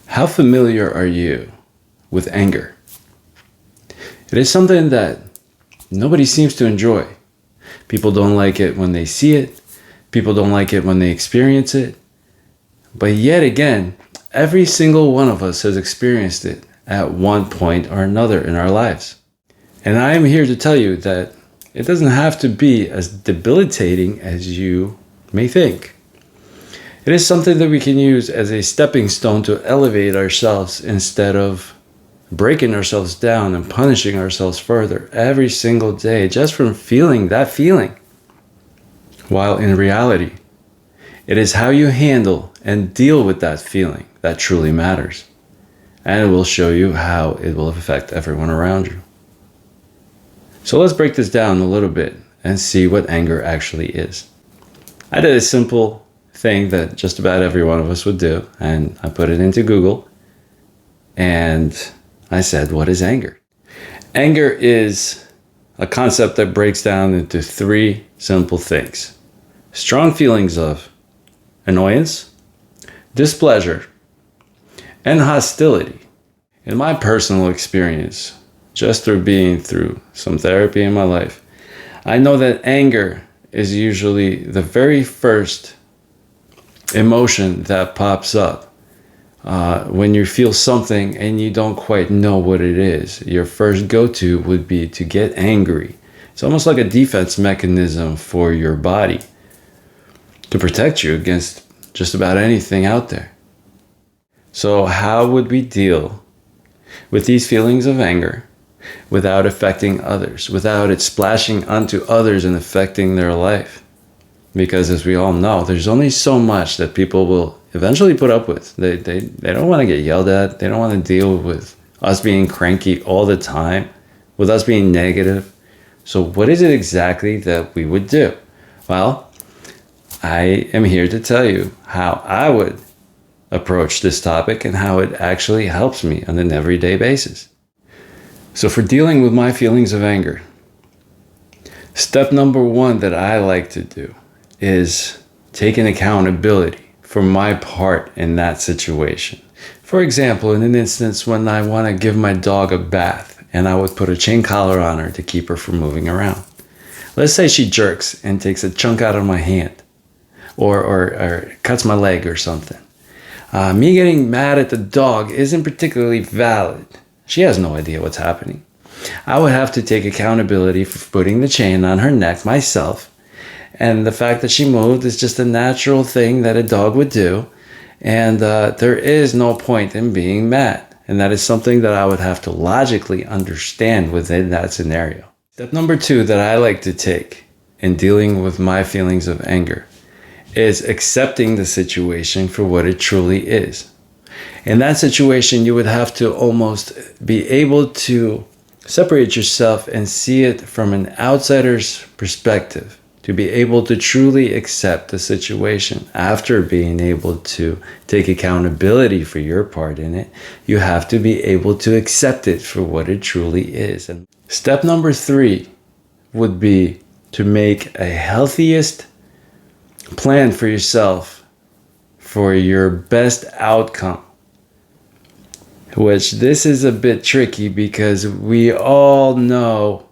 How familiar are you with anger? It is something that nobody seems to enjoy. People don't like it when they see it. People don't like it when they experience it. But yet again, every single one of us has experienced it at one point or another in our lives. And I am here to tell you that it doesn't have to be as debilitating as you may think. It is something that we can use as a stepping stone to elevate ourselves instead of breaking ourselves down and punishing ourselves further every single day just from feeling that feeling. While in reality, it is how you handle and deal with that feeling that truly matters. And it will show you how it will affect everyone around you. So let's break this down a little bit and see what anger actually is. I did a simple thing that just about every one of us would do, and I put it into Google, and I said, what is anger? Anger is a concept that breaks down into three simple things: strong feelings of annoyance, displeasure, and hostility. In my personal experience, just through being through some therapy in my life, I know that anger is usually the very first emotion that pops up when you feel something and you don't quite know what it is. Your first go-to would be to get angry. It's almost like a defense mechanism for your body to protect you against just about anything out there. So how would we deal with these feelings of anger without affecting others, without it splashing onto others and affecting their life? Because as we all know, there's only so much that people will eventually put up with. They don't want to get yelled at. They don't want to deal with us being cranky all the time, with us being negative. So what is it exactly that we would do? Well, I am here to tell you how I would approach this topic and how it actually helps me on an everyday basis. So for dealing with my feelings of anger, step number one that I like to do is taking accountability for my part in that situation. For example, in an instance when I want to give my dog a bath and I would put a chain collar on her to keep her from moving around. Let's say she jerks and takes a chunk out of my hand or cuts my leg or something. Me getting mad at the dog isn't particularly valid. She has no idea what's happening. I would have to take accountability for putting the chain on her neck myself. And the fact that she moved is just a natural thing that a dog would do. And there is no point in being mad. And that is something that I would have to logically understand within that scenario. Step number two that I like to take in dealing with my feelings of anger is accepting the situation for what it truly is. In that situation, you would have to almost be able to separate yourself and see it from an outsider's perspective, to be able to truly accept the situation. After being able to take accountability for your part in it, you have to be able to accept it for what it truly is. And step number three would be to make a healthiest plan for yourself for your best outcome. Which this is a bit tricky because we all know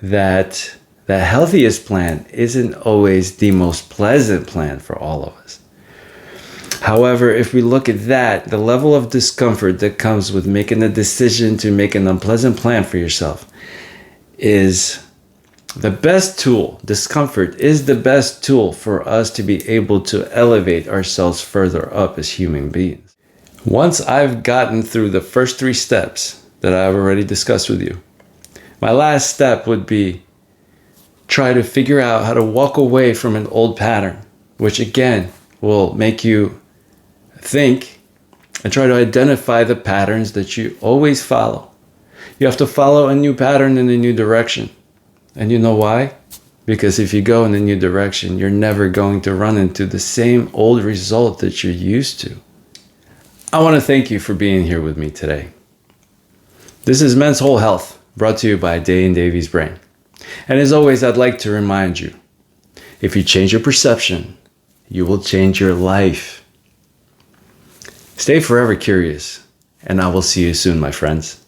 that the healthiest plan isn't always the most pleasant plan for all of us. However, if we look at that, the level of discomfort that comes with making a decision to make an unpleasant plan for yourself is the best tool. Discomfort is the best tool for us to be able to elevate ourselves further up as human beings. Once I've gotten through the first three steps that I've already discussed with you, my last step would be try to figure out how to walk away from an old pattern, which again will make you think and try to identify the patterns that you always follow. You have to follow a new pattern in a new direction. And you know why? Because if you go in a new direction, you're never going to run into the same old result that you're used to. I want to thank you for being here with me today. This is Men's Whole Health, brought to you by Day and Davies Brain. And as always, I'd like to remind you, if you change your perception, you will change your life. Stay forever curious, and I will see you soon, my friends.